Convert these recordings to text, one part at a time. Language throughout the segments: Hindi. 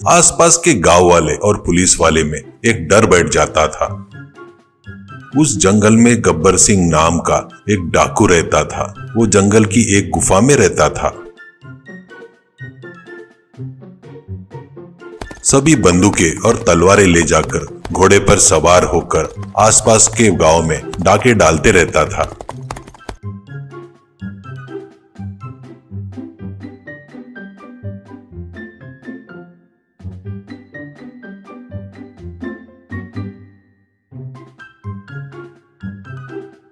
आसपास के गांव वाले और पुलिस वाले में एक डर बैठ जाता था। उस जंगल में गब्बर सिंह नाम का एक डाकू रहता था। वो जंगल की एक गुफा में रहता था। सभी बंदूकें और तलवारें ले जाकर घोड़े पर सवार होकर आसपास के गांव में डाके डालते रहता था।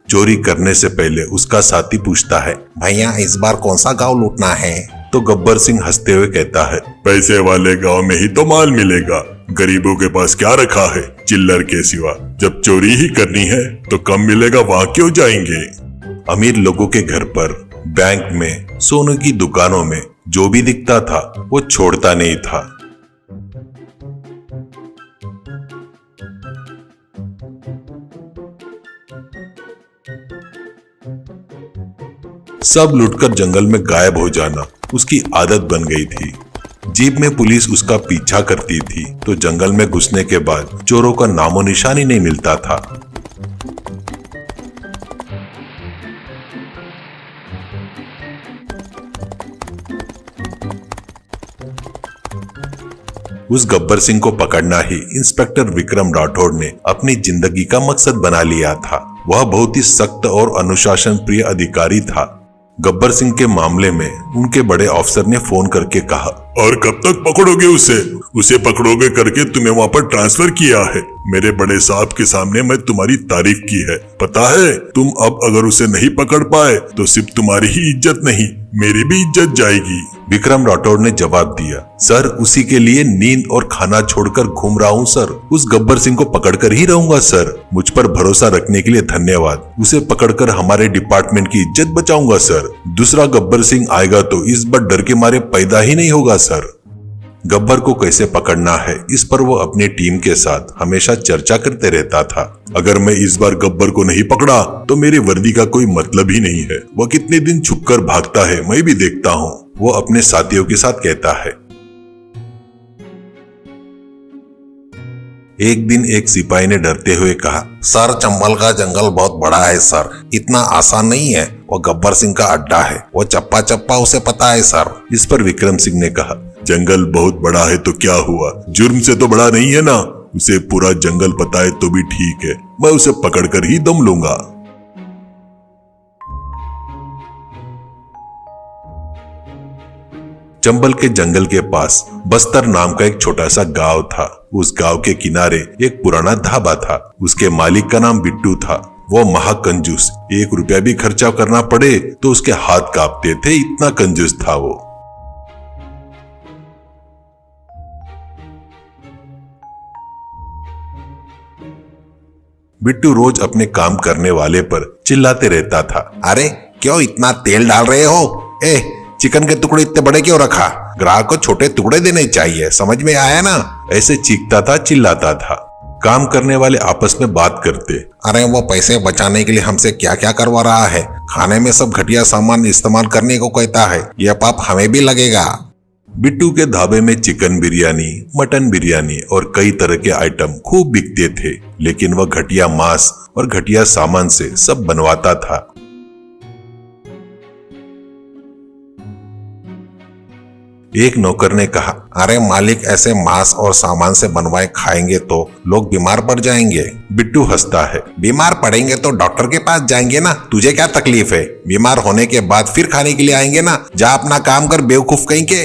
चोरी करने से पहले उसका साथी पूछता है, भैया इस बार कौन सा गांव लूटना है? तो गब्बर सिंह हंसते हुए कहता है, पैसे वाले गांव में ही तो माल मिलेगा, गरीबों के पास क्या रखा है चिल्लर के सिवा। जब चोरी ही करनी है तो कम मिलेगा, वहां क्यों जाएंगे। अमीर लोगों के घर पर, बैंक में, सोने की दुकानों में जो भी दिखता था वो छोड़ता नहीं था। सब लुटकर जंगल में गायब हो जाना उसकी आदत बन गई थी। जीप में पुलिस उसका पीछा करती थी तो जंगल में घुसने के बाद चोरों का नामो निशान ही नहीं मिलता था। उस गब्बर सिंह को पकड़ना ही इंस्पेक्टर विक्रम राठौड़ ने अपनी जिंदगी का मकसद बना लिया था। वह बहुत ही सख्त और अनुशासन प्रिय अधिकारी था। गब्बर सिंह के मामले में उनके बड़े अफसर ने फोन करके कहा, और कब तक पकड़ोगे उसे पकड़ोगे करके तुम्हें वहाँ पर ट्रांसफर किया है। मेरे बड़े साहब के सामने मैं तुम्हारी तारीफ की है। पता है तुम अब अगर उसे नहीं पकड़ पाए तो सिर्फ तुम्हारी ही इज्जत नहीं, मेरी भी इज्जत जाएगी। विक्रम राठौड़ ने जवाब दिया, सर उसी के लिए नींद और खाना छोड़कर घूम रहा हूँ सर। उस गब्बर सिंह को पकड़कर ही रहूंगा सर। मुझ पर भरोसा रखने के लिए धन्यवाद। उसे पकड़कर हमारे डिपार्टमेंट की इज्जत बचाऊंगा सर। दूसरा गब्बर सिंह आएगा तो इस बार डर के मारे पैदा ही नहीं होगा सर। गब्बर को कैसे पकड़ना है इस पर वो अपनी टीम के साथ हमेशा चर्चा करते रहता था। अगर मैं इस बार गब्बर को नहीं पकड़ा तो मेरी वर्दी का कोई मतलब ही नहीं है। वह कितने दिन छुपकर भागता है मैं भी देखता हूँ, वो अपने साथियों के साथ कहता है। एक दिन एक सिपाही ने डरते हुए कहा, सर चंबल का जंगल बहुत बड़ा है सर, इतना आसान नहीं है। वो गब्बर सिंह का अड्डा है, वो चप्पा चप्पा उसे पता है सर। इस पर विक्रम सिंह ने कहा, जंगल बहुत बड़ा है तो क्या हुआ, जुर्म से तो बड़ा नहीं है ना। उसे पूरा जंगल पता है तो भी ठीक है, मैं उसे पकड़कर ही दम लूंगा। चंबल के जंगल के पास बस्तर नाम का एक छोटा सा गांव था। उस गांव के किनारे एक पुराना ढाबा था। उसके मालिक का नाम बिट्टू था। वो महाकंजूस, 1 रुपया भी खर्चा करना पड़े तो उसके हाथ कांपते थे, इतना कंजूस था वो। बिट्टू रोज अपने काम करने वाले पर चिल्लाते रहता था, अरे क्यों इतना तेल डाल रहे हो? चिकन के टुकड़े इतने बड़े क्यों रखा? ग्राहक को छोटे टुकड़े देने चाहिए, समझ में आया ना? ऐसे चीखता था, चिल्लाता था। काम करने वाले आपस में बात करते, अरे वो पैसे बचाने के लिए हमसे क्या क्या करवा रहा है, खाने में सब घटिया सामान इस्तेमाल करने को कहता है, यह पाप हमें भी लगेगा। बिट्टू के ढाबे में चिकन बिरयानी, मटन बिरयानी और कई तरह के आइटम खूब बिकते थे, लेकिन वह घटिया मांस और घटिया सामान से सब बनवाता था। एक नौकर ने कहा, अरे मालिक ऐसे मांस और सामान से बनवाए खाएंगे तो लोग बीमार पड़ जाएंगे। बिट्टू हंसता है, बीमार पड़ेंगे तो डॉक्टर के पास जाएंगे ना, तुझे क्या तकलीफ है? बीमार होने के बाद फिर खाने के लिए आएंगे ना, जा अपना काम कर बेवकूफ कहीं के।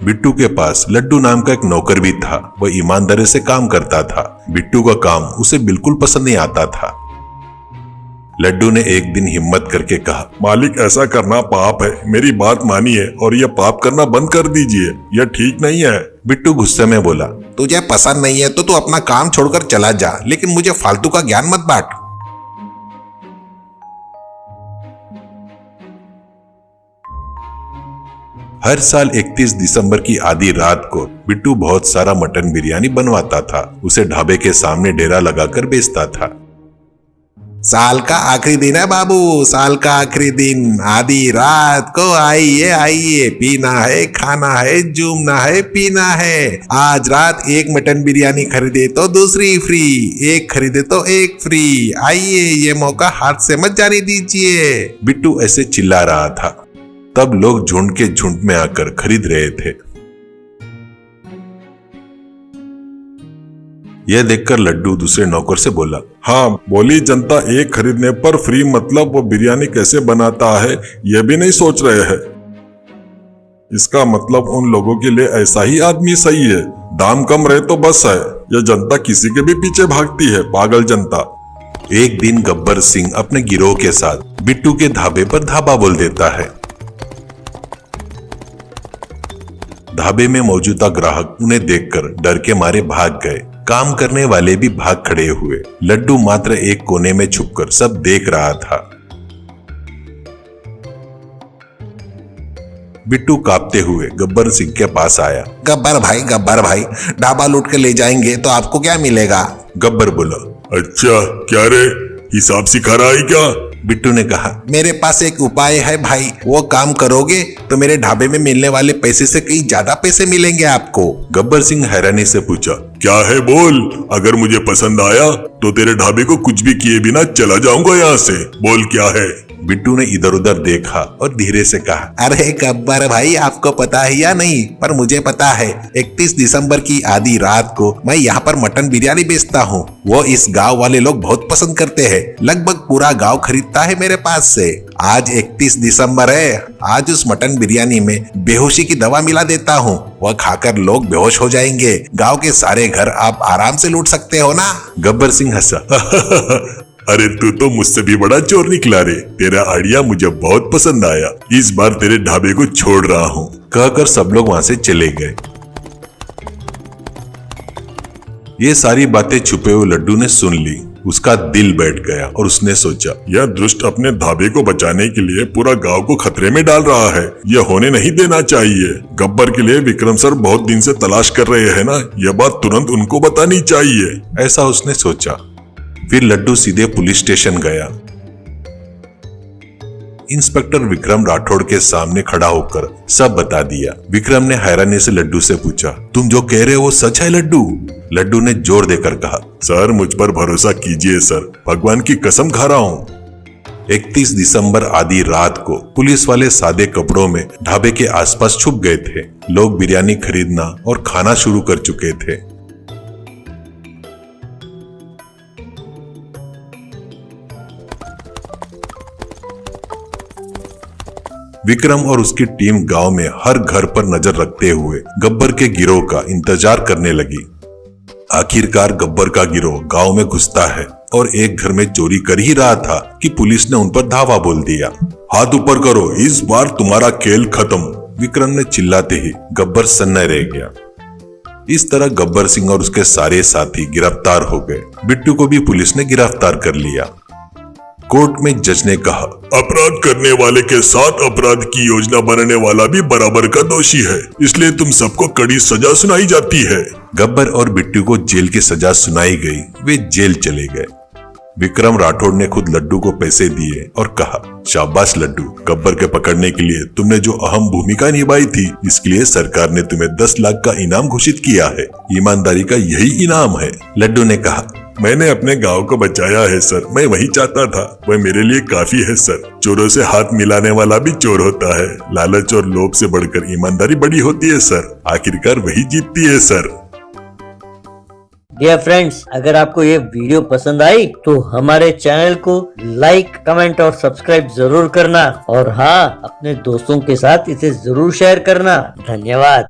बिट्टू के पास लड्डू नाम का एक नौकर भी था। वह ईमानदारी से काम करता था। बिट्टू का काम उसे बिल्कुल पसंद नहीं आता था। लड्डू ने एक दिन हिम्मत करके कहा, मालिक ऐसा करना पाप है, मेरी बात मानिए और यह पाप करना बंद कर दीजिए, यह ठीक नहीं है। बिट्टू गुस्से में बोला, तुझे पसंद नहीं है तो तू अपना काम छोड़कर चला जा, लेकिन मुझे फालतू का ज्ञान मत बांट। हर साल 31 दिसंबर की आधी रात को बिट्टू बहुत सारा मटन बिरयानी बनवाता था। उसे ढाबे के सामने डेरा लगाकर बेचता था। साल का आखिरी दिन है बाबू, साल का आखिरी दिन, आधी रात को आइए आइए, पीना है, खाना है, जूमना है, पीना है। आज रात एक मटन बिरयानी खरीदे तो दूसरी फ्री, एक खरीदे तो एक फ्री। आइए, ये मौका हाथ से मत जाने दीजिए। बिट्टू ऐसे चिल्ला रहा था। तब लोग झुंड के झुंड में आकर खरीद रहे थे। यह देखकर लड्डू दूसरे नौकर से बोला, हाँ, बोली जनता एक खरीदने पर फ्री मतलब वो बिरयानी कैसे बनाता है ये भी नहीं सोच रहे हैं। इसका मतलब उन लोगों के लिए ऐसा ही आदमी सही है, दाम कम रहे तो बस है। यह जनता किसी के भी पीछे भागती है, पागल जनता। एक दिन गब्बर सिंह अपने गिरोह के साथ बिट्टू के ढाबे पर धाबा बोल देता है। ढाबे में मौजूदा ग्राहक उन्हें देखकर डर के मारे भाग गए। काम करने वाले भी भाग खड़े हुए। लड्डू मात्र एक कोने में छुपकर सब देख रहा था। बिट्टू कांपते हुए गब्बर सिंह के पास आया। गब्बर भाई, ढाबा लूट के ले जाएंगे तो आपको क्या मिलेगा? गब्बर बोला, अच्छा क्या रे, हिसाब सिखा रहा है क्या? बिट्टू ने कहा, मेरे पास एक उपाय है भाई, वो काम करोगे तो मेरे ढाबे में मिलने वाले पैसे से कहीं ज्यादा पैसे मिलेंगे आपको। गब्बर सिंह हैरानी से पूछा, क्या है बोल, अगर मुझे पसंद आया तो तेरे ढाबे को कुछ भी किए बिना चला जाऊंगा यहाँ से, बोल क्या है? बिट्टू ने इधर उधर देखा और धीरे से कहा, अरे गब्बर भाई, आपको पता है या नहीं, पर मुझे पता है। 31 दिसंबर की आधी रात को मैं यहाँ पर मटन बिरयानी बेचता हूँ। वो इस गांव वाले लोग बहुत पसंद करते हैं। लगभग पूरा गांव खरीदता है मेरे पास से। आज 31 दिसंबर है, आज उस मटन बिरयानी में बेहोशी की दवा मिला देता हूँ। वह खाकर लोग बेहोश हो जाएंगे। गाँव के सारे घर आप आराम से लूट सकते हो ना। गब्बर सिंह हंसा। अरे तू तो मुझसे भी बड़ा चोर निकला रे, तेरा आइडिया मुझे बहुत पसंद आया। इस बार तेरे ढाबे को छोड़ रहा हूँ। कहकर सब लोग वहां से चले गए। ये सारी बातें छुपे हुए लड्डू ने सुन ली। उसका दिल बैठ गया और उसने सोचा, यह दुष्ट अपने ढाबे को बचाने के लिए पूरा गांव को खतरे में डाल रहा है। यह होने नहीं देना चाहिए। गब्बर के लिए विक्रम सर बहुत दिन से तलाश कर रहे हैं ना, यह बात तुरंत उनको बतानी चाहिए। ऐसा उसने सोचा। फिर लड्डू सीधे पुलिस स्टेशन गया। इंस्पेक्टर विक्रम राठौड़ के सामने खड़ा होकर सब बता दिया। विक्रम ने हैरानी से लड्डू से पूछा, तुम जो कह रहे हो वो सच है लड्डू? लड्डू ने जोर देकर कहा, सर मुझ पर भरोसा कीजिए सर, भगवान की कसम खा रहा हूँ। 31 दिसंबर आधी रात को पुलिस वाले सादे कपड़ों में ढाबे के आसपास छुप गए थे। लोग बिरयानी खरीदना और खाना शुरू कर चुके थे। विक्रम और उसकी टीम गांव में हर घर पर नजर रखते हुए गब्बर के गिरोह का इंतजार करने लगी। आखिरकार गब्बर का गिरोह गांव में घुसता है और एक घर में चोरी कर ही रहा था कि पुलिस ने उन पर धावा बोल दिया। हाथ ऊपर करो, इस बार तुम्हारा खेल खत्म। विक्रम ने चिल्लाते ही गब्बर सन्ना रह गया। इस तरह गब्बर सिंह और उसके सारे साथी गिरफ्तार हो गए। बिट्टू को भी पुलिस ने गिरफ्तार कर लिया। कोर्ट में जज ने कहा, अपराध करने वाले के साथ अपराध की योजना बनाने वाला भी बराबर का दोषी है, इसलिए तुम सबको कड़ी सजा सुनाई जाती है। गब्बर और बिट्टू को जेल की सजा सुनाई गई। वे जेल चले गए। विक्रम राठौड़ ने खुद लड्डू को पैसे दिए और कहा, शाबाश लड्डू, गब्बर के पकड़ने के लिए तुमने जो अहम भूमिका निभाई थी, इसके लिए सरकार ने तुम्हें 10 लाख का इनाम घोषित किया है। ईमानदारी का यही इनाम है। लड्डू ने कहा, मैंने अपने गांव को बचाया है सर, मैं वही चाहता था, वह मेरे लिए काफी है सर। चोरों से हाथ मिलाने वाला भी चोर होता है। लालच और लोभ से बढ़कर ईमानदारी बड़ी होती है सर, आखिरकार वही जीतती है सर। डियर फ्रेंड्स, अगर आपको ये वीडियो पसंद आई तो हमारे चैनल को लाइक, कमेंट और सब्सक्राइब जरूर करना और हाँ, अपने दोस्तों के साथ इसे जरूर शेयर करना। धन्यवाद।